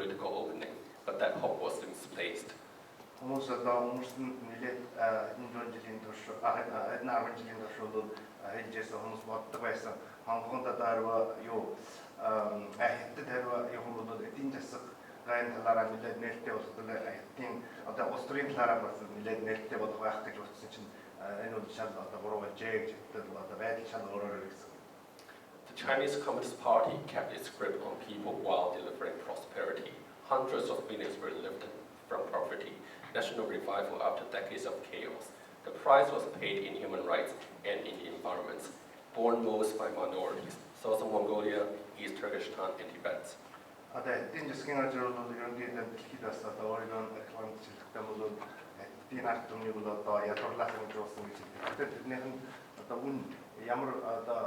political opening, but that hope was misplaced. Хүмүүс одоо хүмүүст нэлээд энэ жилийн турш 10 жилийн турш бол хэлжсэн хүмүүс боддог байсан. Хонконгд одоо юу хэдд харва юм бол эдийн засаг гайн талаараа нэлээд нээлттэй болох хэдийн одоо улс төрийн талаараа бас нэлээд нээлттэй болох байх гэж утсан чинь энэ бол шал одоо 3 жиг гэдэг одоо байдал шал өөрөөр гэсэн. The Chinese Communist Party kept its grip on people while delivering prosperity. Hundreds of millions were lifted from poverty. National revival after decades of chaos. The price was paid in human rights and in environments, borne most by minorities, Southern Mongolia, East Turkestan, and Tibet. Одоо эдийн засгийн ажил бол ерөнхийдөө дэлхийд бас одоо өөрийн экономикчлэгтэй бол эдийн ард түмнийг бол одоо ядуурлах гэж болсон гэж хэлдэг. Тэрнийх нь одоо үн ямар одоо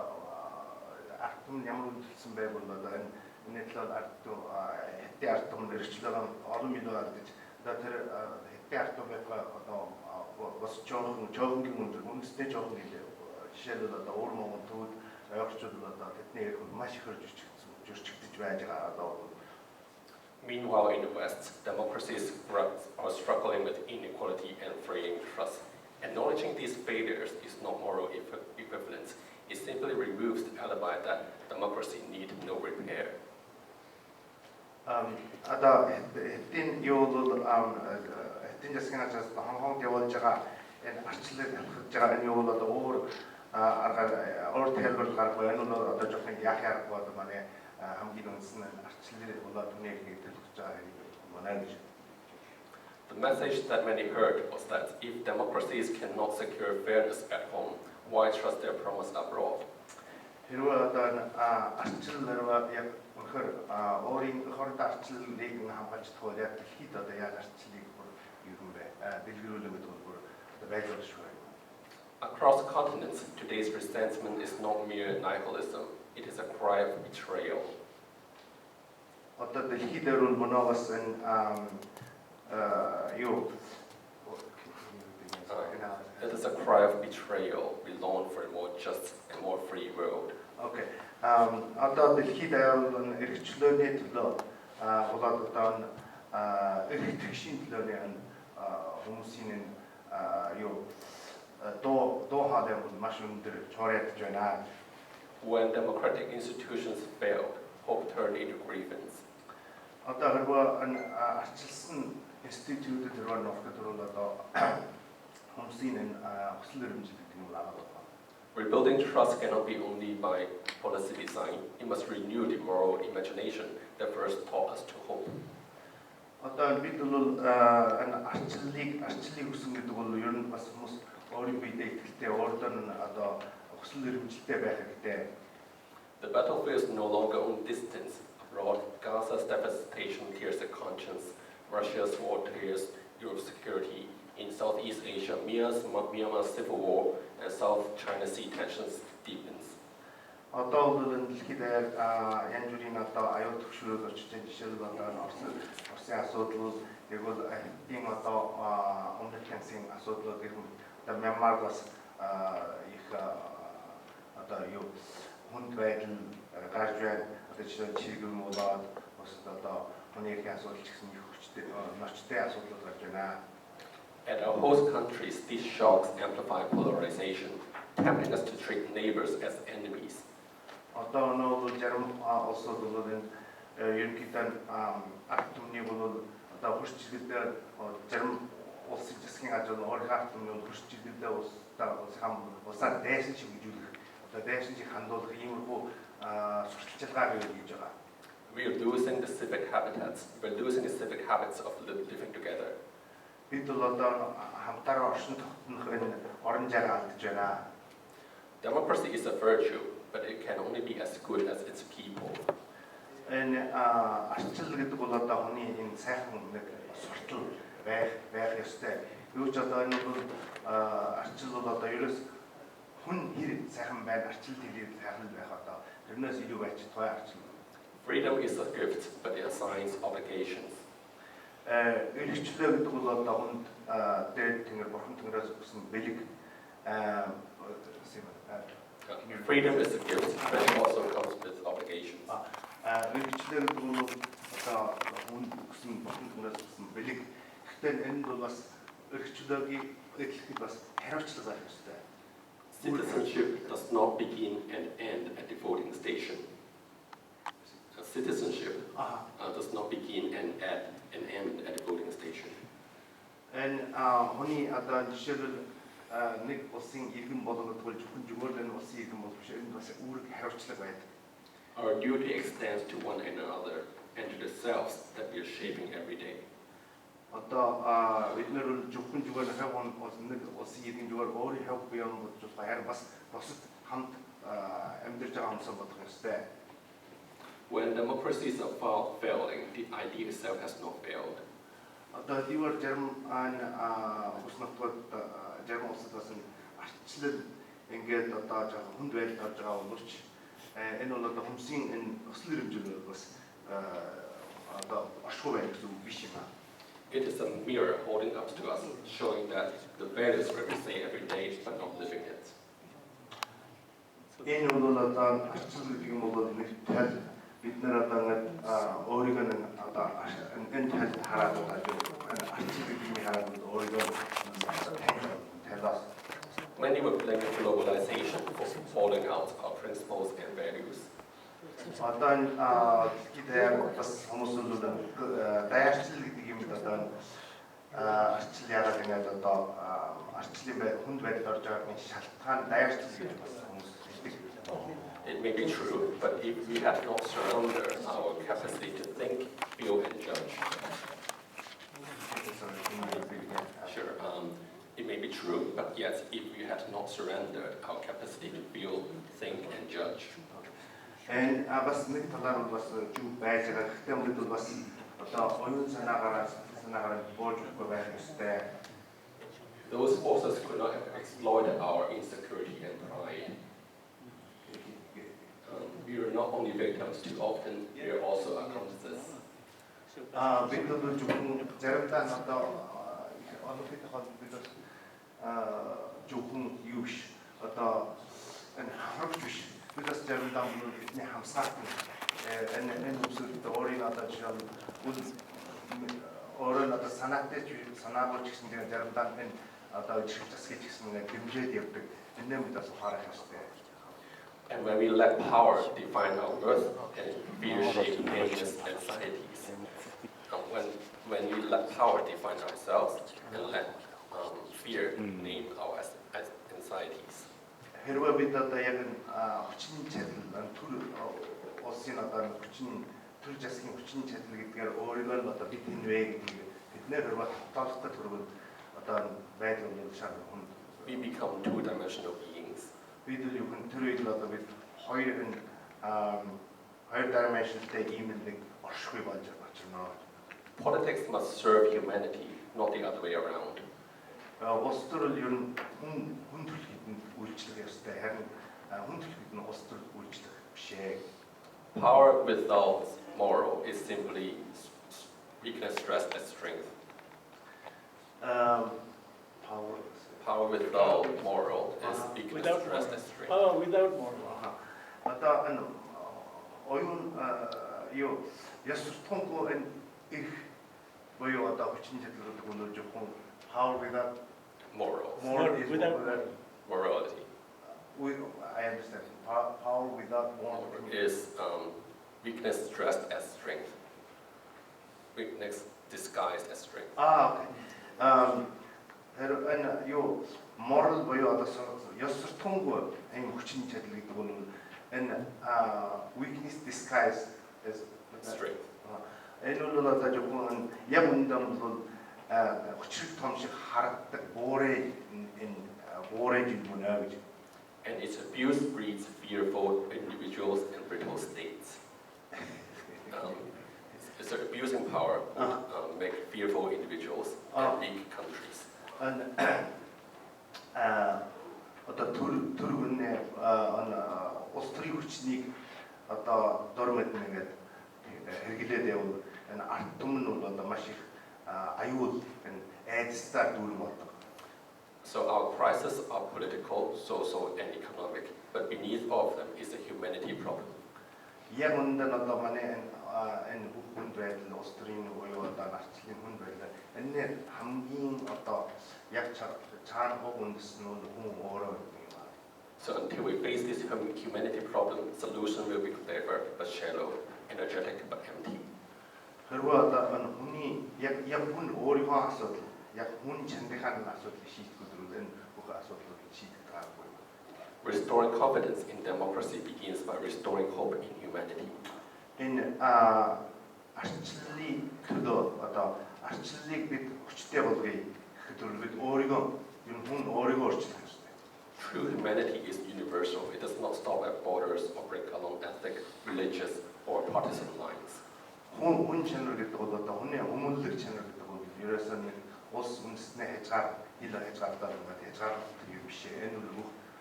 ард түмэн ямар үнэлсэн байвал одоо энэ талаар ард түмэн эдийн ард түмэн эрхчлэл олон миллион алдаж одоо тэр эдийн ард түмэнийхээ одоо бас жоохон үнэстэй жоохон жишээлбэл одоо өвөр Монгол төвд ойрчууд бол одоо тэдний эрх маш их зөрчигдөж байж байгаа одоо. Meanwhile, in the West, democracies are struggling with inequality and fraying trust. Acknowledging these failures is not moral equivalence. It simply removes the alibi that democracy needs no repair. Одоо эдийн юу бол эдийн засгийн ажлаас Хонконгд явуулж байгаа энэ арчлыг халахж байгаа энэ юу бол одоо өөр тайлбар гаргахгүй энэ бол одоо жоохон яах аргагүй одоо манай хамгийн үндсэн арчлыг болоод үнэ хэлж байгаа юм манай. The message that many heard was that if democracies cannot secure fairness at home, why trust their promise abroad? Хэрвээ одоо арчлаар яг өнөхөр өөрийн хорд арчлыг хамгаалж тохиол яг дэлхийд одоо яг арчлыг юу вэ? Дэлгэрүүлэх гэдэг бол одоо байлгуулж байна. Across continents, today's resentment is not mere nihilism. It is a cry of betrayal. Одоо дэлхийд бол моноос энэ юу It is a cry of betrayal. We long for a more just and more free world. Okay. Одоо дэлхийд аяул эрхчлөөний төлөө болоод одоо эрх тэгшийн төлөөний хүмүүсийн юу доо хаалт бол маш өндөр чорядж байна. When democratic institutions failed, hope turned into grievance. Одоо хэрвээ арчилсан институтүүд руу нөхөд одоо хүмүүсийн хүсэл эрмэлзэл гэдэг юм аа. Rebuilding trust cannot be only by policy design. It must renew the moral imagination that first taught us to hope. Одоо бид бол арчлыг хүсэн гэдэг бол ер нь бас хүмүүс өөрийн биедээ итгэлтэй өөрөөр нь одоо хүсэл эрмэлзэлтэй байх хэрэгтэй. The battlefield is no longer on distance. Abroad, Gaza's devastation tears the conscience. Russia's war tears Europe's security. In Southeast Asia, Myanmar's civil war and South China Sea tensions deepens. Одоо бол дэлхийд янз бүрийн одоо аюул төвшрөл очиж байгаа жишээлбэл одоо Оросын асуудал яг бол эдийн одоо өмнөд Хянсын асуудлууд гэх мэт одоо Мянмар бас их одоо юу хүнд байдал гарч байна. Одоо жишээ чиглэл болоод бас одоо хүний эрхийн асуудал ч гэсэн их хүчтэй ночтой асуудлууд гарч байна. At our host countries, these shocks amplify polarization, tempting us to treat neighbors as enemies. Одоо нөгөө зарим улсууд бол энэ ерөнхийдөө ард түмний бол одоо хурц чиглэлээр зарим улсын засгийн ажил өөрийн ард түмний хурц чиглэлээр улсаа дайсан шиг хэмжүүлэх одоо дайсан шиг хандуулах иймэрхүү сурталчилгаа бий гэж байгаа. We are losing the civic habitats. We're losing the civic habits of living together. Бид бол одоо хамтараа оршин тогтнох энэ орон зайг алдж байна. Democracy is a virtue, but it can only be as good as its people. Энэ арчил гэдэг бол одоо хүний энэ сайхан нэг суртал байх ёстой. Юу ч одоо энэ бол арчил бол одоо ерөөс хүн хэр сайхан байна, арчил хэлээд сайхан байх одоо тэрнээс илүү байж тухай арчил. Freedom is a gift, but it assigns obligations. Эрхчлөө гэдэг бол одоо хүнд дээд тэнгэр бурхан тэнгэрээс өгсөн бэлэг Freedom is a gift, but it also comes with obligations. Эрхчлөө гэдэг бол одоо хүнд өгсөн болон хүнээс өгсөн бэлэг. Гэхдээ энэ бол бас өргөчлөөгийн эдлэхэд бас хариуцлага байх ёстой. Citizenship does not begin and end at the voting station. Citizenship does not begin and end at the voting station. Энэ хүний одоо жишээлбэл нэг улсын иргэн болгоод бол зөвхөн зүгээр л улсын иргэн болох биш. Энэ бас үүрэг хариуцлага байдаг. Our duty extends to one another and to the selves that we are shaping every day. Одоо бид нэр зөвхөн зүгээр хавь нэг улсын иргэн зүгээр өөрийн хавь бие юм бодож байгаа. Бас бусад хамт амьдарч байгаа юмсан бодох ёстой. When democracies are failing, the idea itself has not failed. Одоо дивэр зарим хүснэгтүүд зарим улсад бас арчлал ингээд одоо жоо хүнд байдалд орж байгаа боловч энэ бол одоо хүмүүсийн энэ өсөл хэмжээнд бас одоо оршихуй байх гэсэн үг биш юм аа. It is a mirror holding up to us, showing that the values we say every day but not living it. Энэ бол одоо арчлал гэдэг юм бол нэг тал бид нар одоо ингээд өөрийгөө одоо энэ тал хараад байгаа арчлал гэдэг юм хараад өөрийгөө талаас. Many were blaming globalization for falling out our principles and values. Одоо гэдэг бас хүмүүс бол дайрчлал гэдэг юм одоо арчлал яагаад ингэж одоо арчлалын хүнд байдал орж байгаагийн шалтгаан дайрчлал гэж бас хүмүүс хэлдэг. It may be true, but if we have not surrendered our capacity to think, feel, and judge. Sure, it may be true, but yet if we had not surrendered our capacity to feel, think, and judge. And бас нэг талаар бас юу байж байгаа гэхдээ бид бол бас одоо оюун санаагаар болж өгөх байх ёстой. Those forces could not have exploited our insecurity and pride. We are not only victims too often, we are also accomplices. Бид бол зөвхөн заримдаа одоо олонхийд бид зөвхөн юу биш одоо энэ хамрагч биш. Бид бас заримдаа бидний хамсаарт энэ хүмүүсд өөрийн одоо жишээ нь өөрөө одоо санаатай санаагаар ч гэсэн тийм заримдаа энэ одоо ижил засгийч гэсэн нэг дэмжээд явдаг. Эндээ бид бас ухаарах ёстой. And when we let power define our worth and fear shape nations and societies, when we let power define ourselves and let fear name our anxieties. Хэрвээ бид одоо яг хүчин чадал төр улсын одоо хүчин төр засгийн хүчин чадал гэдгээр өөрийгөө одоо бид энэ вэ гэдэг бид нэр хэрвээ тоолохтой төрөв одоо байдал нь шаардлага. We become two-dimensional beings. Бид л юу хэн төрөйг л одоо бид хоёр dimensionтэй ийм нэг оршихуй болж байна. Politics must serve humanity, not the other way around. Улс төр л ер нь хүн төрөлхөд нь үйлчлэх ёстой. Харин хүн төрөлхөд нь улс төр үйлчлэх биш ээ. Power without moral is simply weakness dressed as strength. Power without moral is weakness dressed as strength. Oh, without moral. Одоо энэ оюун юу ясвтонго энэ их боёо одоо хүчин чадал гэдэг нь зөвхөн power without Moral. Without Morality. I understand. Power without moral Is weakness dressed as strength. Weakness disguised as strength. okay. Энэ юу moral боёо одоо ясвтонго энэ хүчин чадал гэдэг нь энэ weakness disguised as Strength. Энэ бол одоо зөвхөн яг үнэндээ бол хүчрэг том шиг харагддаг буурэ энэ буурэ юм нэ гэж. And its abuse breeds fearful individuals and brittle states. It's abusing power make fearful individuals and weak countries. And одоо төргөнөө улс төрийн хүчнийг одоо дормод нэгээд хэрэглээд явна. Энэ ард түмэн нь бол одоо маш их аюул энэ айдастаар дүүрэн болдог. So our crises are political, social, and economic, but beneath all of them is a humanity problem. Яг үнэндээ одоо манай энэ хүнд байдал улс төрийн буюу одоо одоо арчлалын хүн байлаа. Энэ хамгийн одоо яг цаана хог үндэс нь хүн өөрөө юм аа. So until we face this humanity problem, solution will be clever but shallow, energetic but empty. Хэрвээ одоо хүний яг хүн өөрийнхөө асуудал, яг хүн чандихааны асуудлыг шийдэхгүй энэ бүх асуудлыг шийдэх байгаагүй. Restoring confidence in democracy begins by restoring hope in humanity. Энэ арчлалын төлөө одоо арчлалыг бид хүчтэй болгоё гэхэд бид өөрийгөө юм хүн өөрийгөө өөрчлөх ёстой. True humanity is universal. It does not stop at borders or break along ethnic, religious, or partisan lines. Хүн чанар гэдэг бол одоо хүний өмөлөг чанар гэдэг бол ерөөсөө нэг улс үндэстнээ хязгаар хил хязгаартаа ингээд хязгаарлалт юм биш ээ. Энэ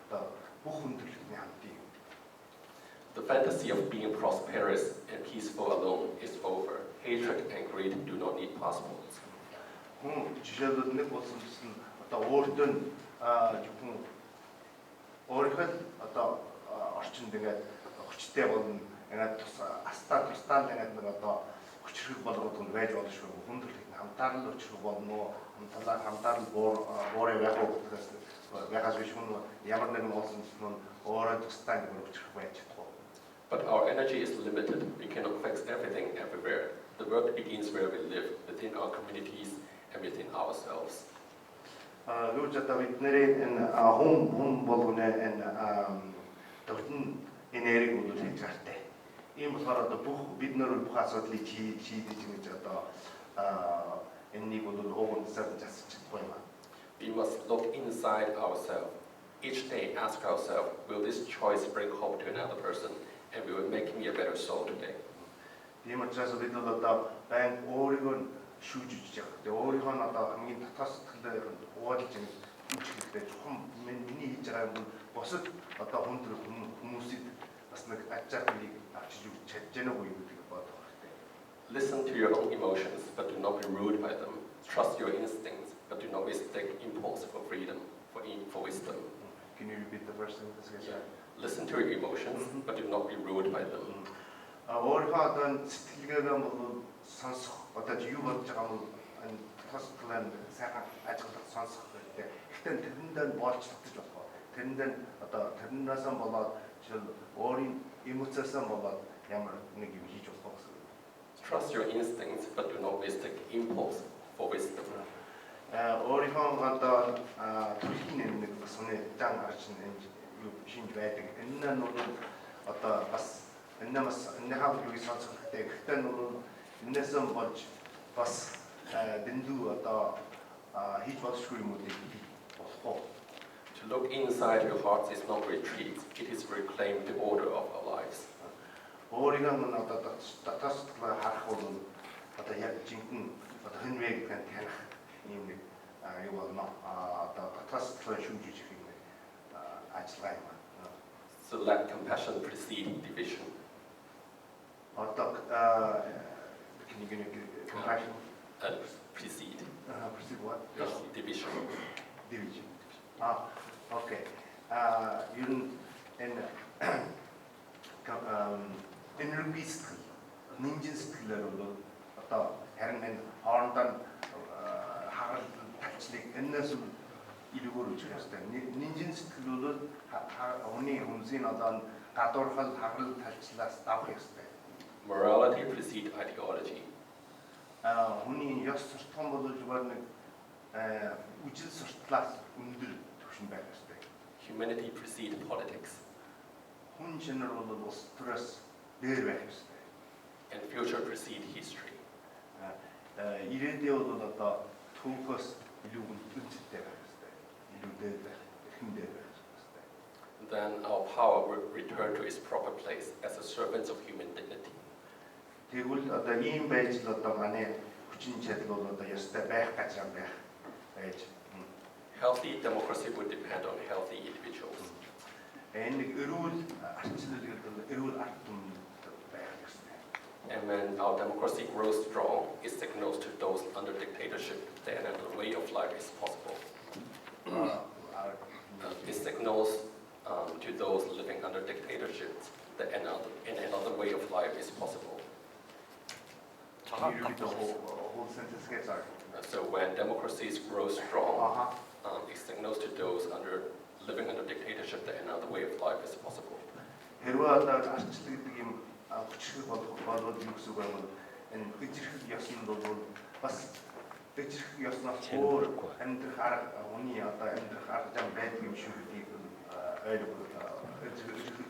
бол бүх хүндрэлтний хамтын. The fantasy of being prosperous and peaceful alone is over. Hatred and greed do not need passports. Хүн жишээлбэл нэг улс үндэс нь одоо өөртөө зөвхөн өөрийнхөө одоо орчинд ингээд хүчтэй болно. Ингээд тусдаа ингээд нэг одоо хүчрэг болгоод хүн байж болно шүү. Хүндрэлтний хамтаар л өчрөх болно. Хамтаар л буурай байх учраас ягаж биш хүн ямар нэгэн улс үндэс нь өөрөө тусдаа нэг өчрөх байж чадахгүй. But our energy is limited. We cannot fix everything everywhere. The work begins where we live, within our communities and within ourselves. Лууж одоо бидний энэ хүн болгоны энэ төвтөн энерги бол хийж гартай. Ийм болохоор одоо бид нөр бүх асуудлыг шийдэж ингэж одоо энэнийг бол угсаад засаж чадахгүй юм. We must look inside ourselves. Each day ask ourselves, will this choice bring hope to another person and will it make me a better soul today? Тийм учраас бид бол одоо байн өөрийгөө шүүжиж байгаа. Тэгээ өөрийнхөө одоо хамгийн татгас сэтгэлээр угаалж ингэж хийхдээ чухам миний хийж байгаа юм бол босод одоо хүндрэл хүмүүсийг бас нэг ачаатыг авчиж өгч чадж гэнэ үү гэдэг бодох хэрэгтэй. Listen to your own emotions, but do not be ruled by them. Trust your instincts, but do not mistake impulse for freedom, for wisdom. Can you repeat the first sentence again? Listen to your emotions, but do not be ruled by them. Өөрийнхөө одоо сэтгэлгээгээ бол сонсох одоо юу болж байгаа юм энэ тасгалан сайхан ажиглах сонсох хэрэгтэй. Гэхдээ тэрэндээ болж татчих болохоо. Тэрэндээ одоо тэрнээс болоод жишээл өөрийн эмоцоос болоод ямар нэг юм хийж болох гэсэн. Trust your instincts, but do not mistake impulse for wisdom. Өөрийнхөө одоо төрхийн нэг сүнэ дан арчин юу шинж байдаг. Энэ нь бол одоо бас энэ хавлыг сонсох хэрэгтэй. Гэхдээ нь энэс болж бас дэндүү одоо хийж болшгүй юмуудыг болохоо. To look inside your heart is not retreat, it is reclaim the order of our lives. Өөрийгөө нь одоо татастлаа харах бол одоо яг жинхэнэ одоо хэн вэ гэдэг нь таних юм нэг юу болно. Одоо татастлаа шүүжиж их юм ажиллагаа юм. So let compassion precede division. Одоо can you give compassion? Precede. Precede what? Division. Division. Okay. Yun энэ энерги сэтгэл, нинжин сэтгэлээр бол одоо харин энэ хоорондоо хагалт тавчлыг энэс илүүгээр үжих ёстой. Нинжин сэтгэл бол хүний хүмүүсийн одоо гадуурхал хагалт тавчлаас давах ёстой. Morality precedes ideology. Хүний ёс суртахуун бол зүгээр нэг үжил суртлаас өндөр түвшин байх ёстой. Humanity precedes politics. Хүн чанар бол улс төрөөс дээр байх ёстой. And future precedes history. Ирээдүйн бол одоо түүхээс илүү үнэтэй байх ёстой. Илүү дээр байх, эрхэм дээр байх ёстой. Then our power will return to its proper place as a servants of human dignity. Тэгвэл одоо ийм байж л одоо манай хүчин чадал бол одоо ёстой байх гэж юм байж. Healthy democracy would depend on healthy individuals. Энэ эрүүл арчлал гэдэг эрүүл ард түмэн байх ёстой. And when our democracy grows strong, it signals to those under dictatorship that another way of life is possible. It signals to those living under dictatorship that another way of life is possible. the whole census gets out. So when democracies grow strong, Uh-huh. it signals to those living under dictatorship that another way of life is possible. Хэрвээ одоо арчлал гэдэг юм хүчрэх болоод юу гэсэн үг вэ? Энэ дэжирхэг ёснд бол бас дэжирхэг ёсноос өөр амьдрах арга хүний одоо амьдрах арга зам байдаг юм шүү гэдгийг ойлгох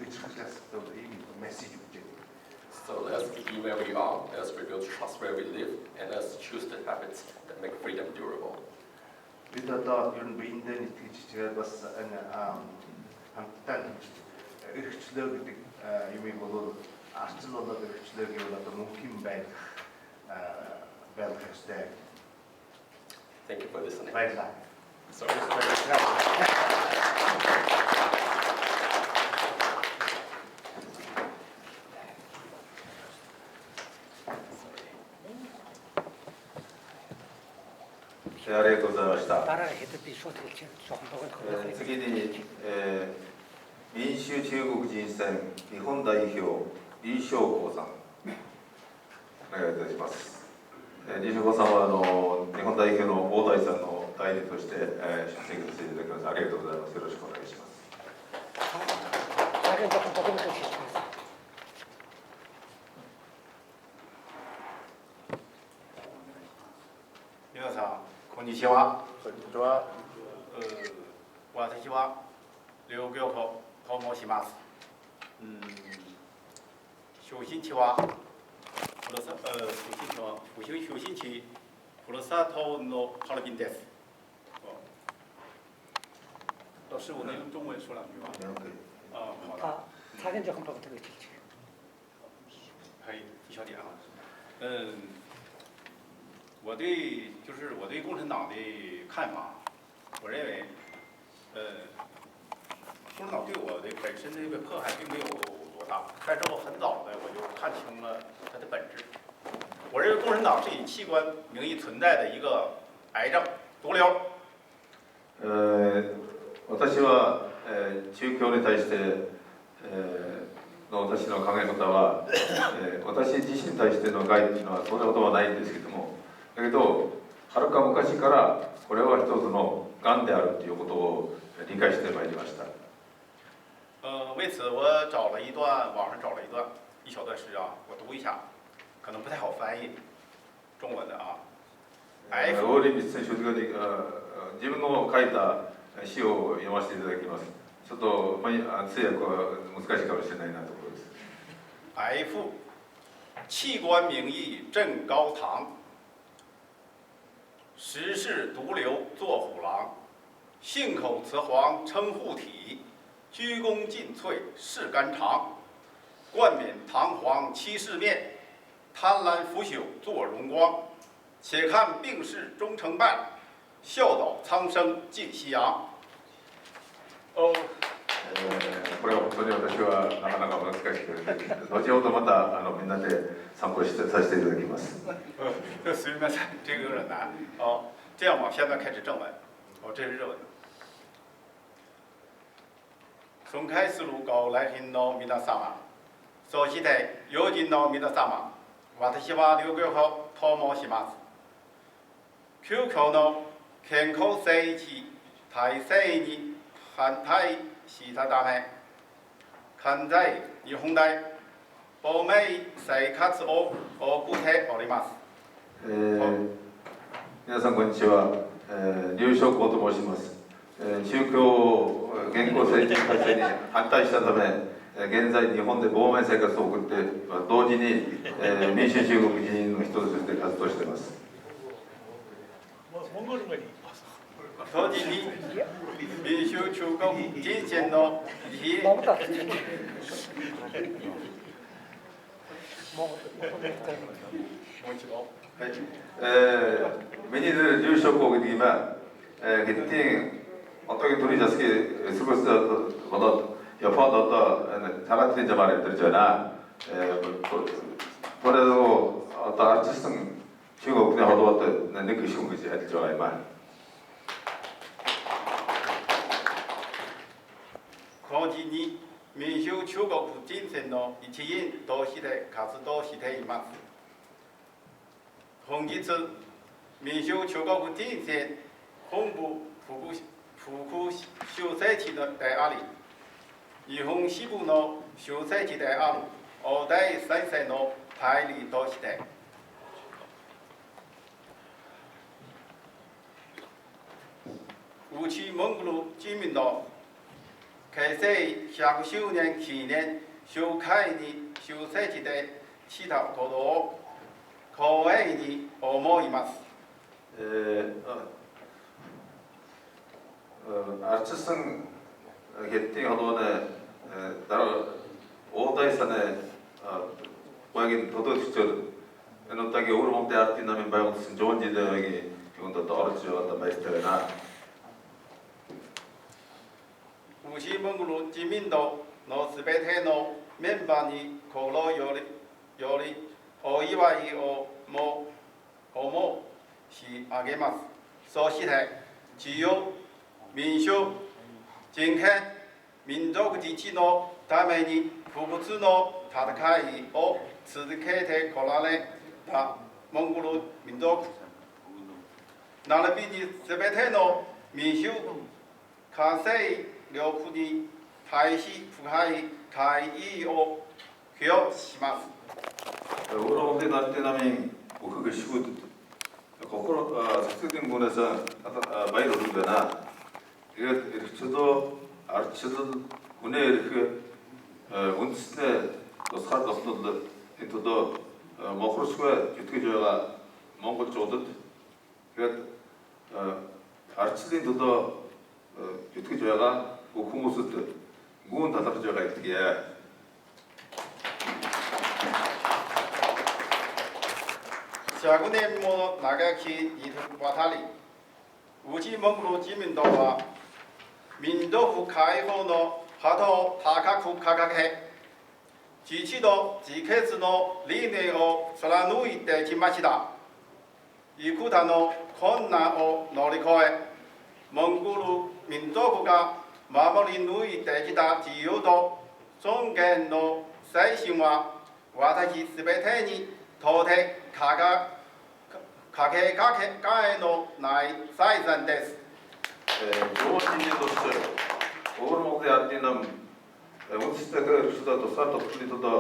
дэжирхэгээс ийм мессеж өгч байна. So let's be where we are, let's rebuild trust where we live, and let's choose the habits that make freedom durable. Бид одоо ер нь биендээ нэтгэж чигээр бас энэ хамтдаа эрхчлөө гэдэг юмыг бол арчил болоод эрхчлөө гэвэл одоо мөнхийн байх ёстой. Thank you for listening. Баярлалаа. Sorry. 네, ありがとうございました。дараа хэдэд би шууд хэлж жоохон богино次に、民衆中国人選日本代表李昌光さんお願いいたします。李昌光さんは日本代表の大台さんの代理として、出席させていただきます。ありがとうございます。よろしくお願いします。 작은 조금 버리는 것이 있습니다. 皆さん、こんにちは。こんにちは。私は劉教授と申します。首星期はふるさとのハルビンです。老师，我能用中文说两句吗？好的。 다 작은 조금 버리는 것이 있죠. 可以，一小点啊。我对共产党的看法，我认为，共产党对我的本身的这个迫害并没有多大，但是我很早的我就看清了它的本质。我认为共产党是以器官名义存在的一个癌症毒瘤。私は、宗教に対して、の私の考え方は、私自身に対しての害というのはそんなことはないんですけども、だけどはるか昔からこれは一つの癌であるということを理解してまいりました。为此我网上找了一小段诗啊，我读一下，可能不太好翻译中文的啊。ウォーリー・ミス選手が自分の書いた詩を読ませていただきます。ちょっと通訳は難しいかもしれないなところです。F 器官名义镇高堂，实是毒瘤做虎狼，信口雌黄称护体，鞠躬尽瘁是肝肠，冠冕堂皇欺世面，贪婪腐朽做荣光，且看病逝终成败，笑倒苍生尽夕阳。これは本当に私はなかなか難しくて、後ほどまたみんなで参考させていただきます。すみません，这个有点难。这样吧，现在开始正文。这是日文。尊敬するご来賓の皆様、そして友人の皆様、私は劉教授と申します。急遽の健康政治体制に反対したため、現在日本で亡命生活を送っております。皆さんこんにちは、劉昌光と申します。宗教現行政治体制に反対したため、現在日本で亡命生活を送って同時に、民主中国人の一つとして活動しています。同時に民主中国人選の日 Миний нэр劉昌光гэдэг юм аа. Гэтэл 어떻게 둘이 저렇게 스포츠 보다 옆에도 또 잘하는 자만 들잖아. 그래도 어떤 아티스트는 중국 그냥 하도 어떤 느끼시는 거지 아주 좋아요 말. 同時に民主中国人選の一員として活動しています。洪吉村民修全国第一线红部浦库修赛期的第二里，以红西部の修赛期である大台先生の代理として。内蒙古人民の開催100周年記念集会に出席でしたことを光栄に思います。 арчилсан хэдийн холбооны дараа уудай санаа багийн тодорхойлолцоор энэ удаагийн өвөр Монголын ардын намын байгуулсан Жон Жилэгийн юунд орж яваад баяртай байна. 内蒙古人民党のすべてのメンバーに心よりお祝いを申し上げます。そして自由、民主、人権、民族自治のために不屈の戦いを続けてこられたモンゴル民族並びにすべての民主化勢力に対し深い敬意を表します。 өвөр Монголын ардын намын бүх гишгүүд сэтгэлийн гүнээс баяр хүргэж байна. Тэгээд эрхчлөө ардчлал үнэ эрх үндэснээ тусгаар тослол энэ төлөө мохорсгүй зүтгэж байгаа монголчуудад тэгээд ардчлалын төлөө зүтгэж байгаа бүх хүмүүсд гүн талархаж байгаа гэдгийг100年も長きにわたり、内蒙古人民党は民族解放の旗を高く掲げ、自治と自決の理念を貫いてきました。幾多の困難を乗り越え、モンゴル民族が守り抜いてきた自由と尊厳の精神は、私すべてにとってかけがえのない財産です。 좋은 인재로서 өвөр Монголын ардын нам үндэстэйгээр өсөлтөд тусгаар тогтмолын төлөө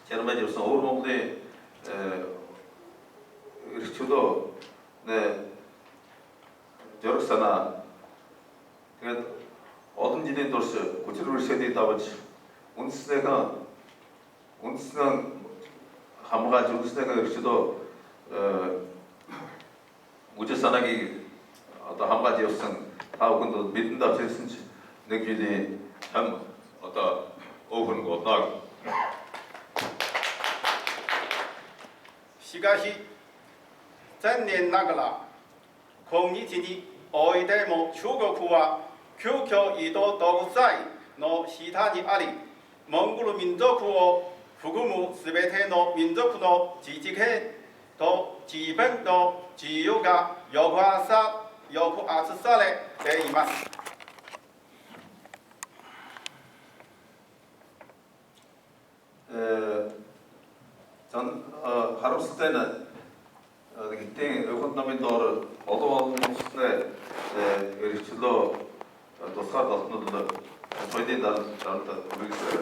чармаж явсан өвөр Монголын эрхчлөө зориг санаа тэгээд олон жилийн турш хүчээр үргэлжлээд давж үндэснээ хамгаалж үндэснээ эрхчлөө үжил санаагийг одоо хамгаалж явсан та бүхэнд бидэнд авч ирсэн ч нэг жилийн ам одоо өвөрнг болно. しかし残念ながら今日においても中国は急遽移動独裁の下にあり、モンゴル民族を含むすべての民族の自治権と自分の自由が抑圧されています。 전 하루스 때는 그때 의원 남인 더 어두운 모습에 эрхчлөө тусгаар толтнод соёлын дарамт үргэлжлэв.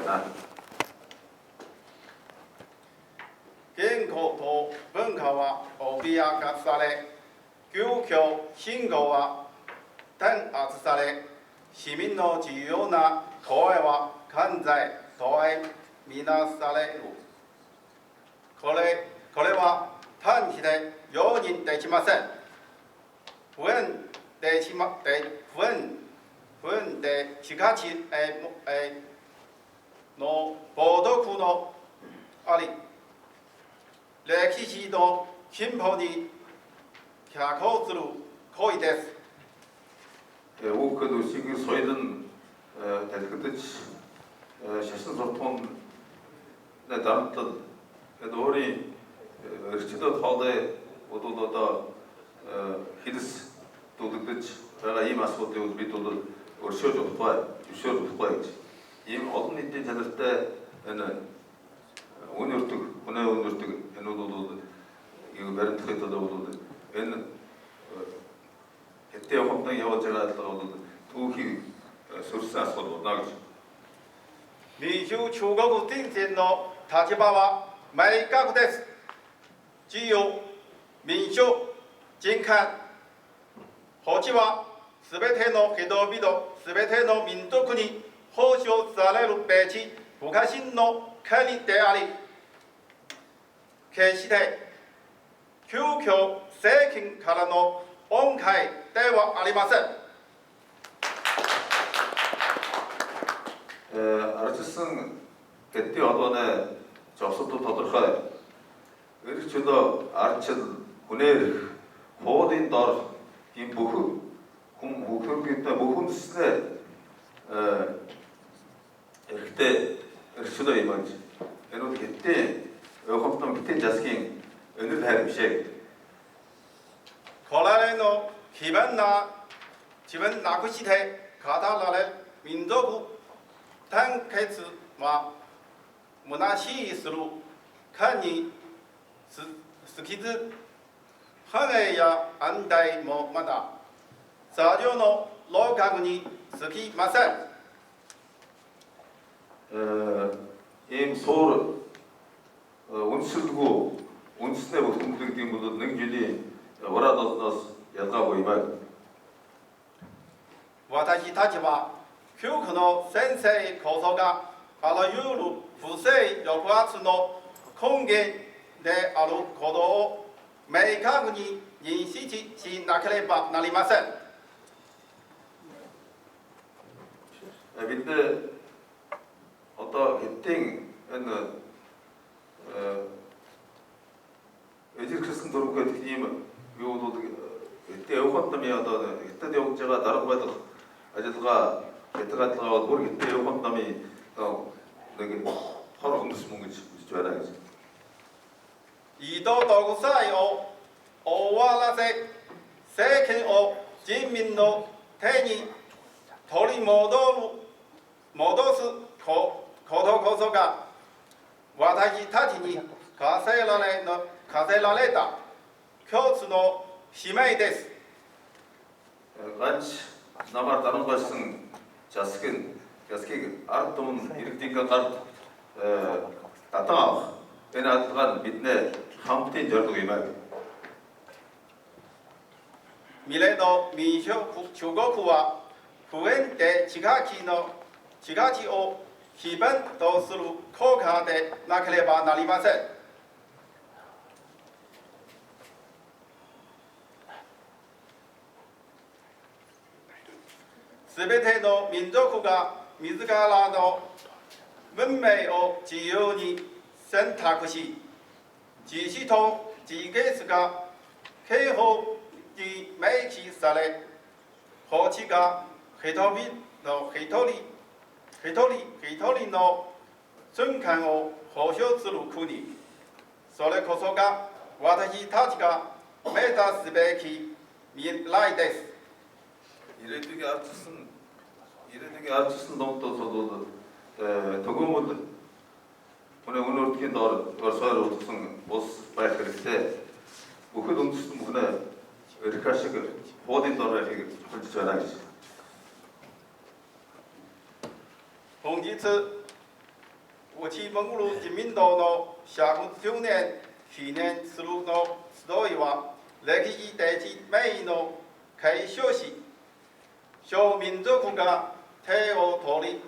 言語と文化は脅かされ、急遽信号は弾圧され、市民の自由な声は犯罪とみなされる。これは単して容認できません。不運でしかしの暴力のあり、歴史の進歩に逆行する行為です。 Уг үсгийн соёлын талхидж шашин суртахуун дарамтлал өөрийн эрхчлөө хоолой одоо хэлс дүүлэгдэж байгаа ийм асуудлыг бид бол өршөөлж болохгүй, зөвшөөрж болохгүй гэж ийм олон нийтийн чанартай энэ өнөртөг, өнөө өнөртөг энүүдүүд 이거 баримтлагын төлөвлөлүүд энэ хэдий явахтан явж байгаа бол түүхийг сөрсөн асуудал байна гэж. 民主中国人権の立場は明確です。自由、民主、人権、法治はすべての人々、すべての民族に保障されるべき不可侵の権利であり、決して旧教政権からの恩恵ではありません。 Арчилсан гэдэг одооны зогсолтод тодорхой. Эрчүүдөө арчил хүнээр хуудын дор ийм бүх хүмүүстээ бүхэндэснээ эрэгтэй эрчүүдөө юм байна. Энэ хэдий өхөмтөн хэдий засгийн өнөр хайр бишээ. これの基本な自分なくして語られる民族団結は虚しいする間に好きず繁栄や安泰もまた作業の老角につきません。 ийм суур үнсэлгүй үндэснээ бүхэмддэг юм бол нэг жилийн ураадаас ялгаагүй юм аа. 私たちは教育の先生こそがあらゆる不正抑圧の根源であることを明確に認識しなければなりません。 Бид одоо хэдийн энэ эзэрхсэн дөрөв гэдэг ийм юунууд хэдийн явахтан яа одоо хэдэд явж байгаа дарга байдаг ажиллагаа хэтгэлгаа бол бүр хэдийн явахтан нэг хор хүнс мөн гэж үзэж байна гэж. 移動独裁を終わらせ政権を人民の手に取り戻すことこそが私たちに課せられた共通の使命です。 Ганц намаар дарангуйсан засгийг ард түмэн иргэдийн гард татан авах энэ алдгаа нь бидний хамтын зорилго юм аа. 未来の民主中国は普遍的地価値を基本とする国家でなければなりません。 すべての民族が自らの文明を自由に選択し、自治と自決が刑法に明記され、法治が一人の瞬間を保障する国、それこそが私たちが目指すべき未来です。 Ирээдүйн ардчилсан домтоосууд төгөөмөл өнөөдрийн доор орсоор утсан бус байх хэрэгтэй. Бүхэл үндэстэн бүхнээ эрх ашиг хуулийн доор байхыг хүсэж байна гэж. 本日、内蒙古人民党の110年記念するの集いは、歴史的名誉の継承し、諸民族が手を取り、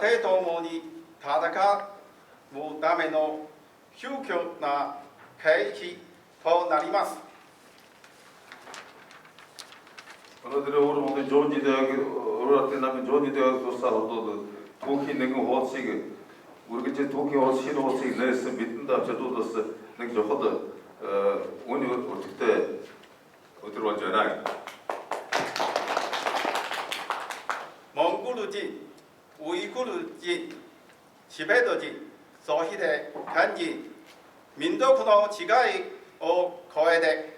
手ともに戦うための宗教な契機となります。 Өнөөдөр өөрөөр Жонни дээг өөрөөр намын Жонни дээг тусаар одоо түүхийн нэгэн хуудсыг үргэлж түүхийн хуудс шинэ хуудсыг нээсэн бидэнд авчдууд бас нэг жоход үний өртөгтэй өдөр болж байна. 蒙古人、ウイグル人、チベット人、そして漢人、民族の違いを超えて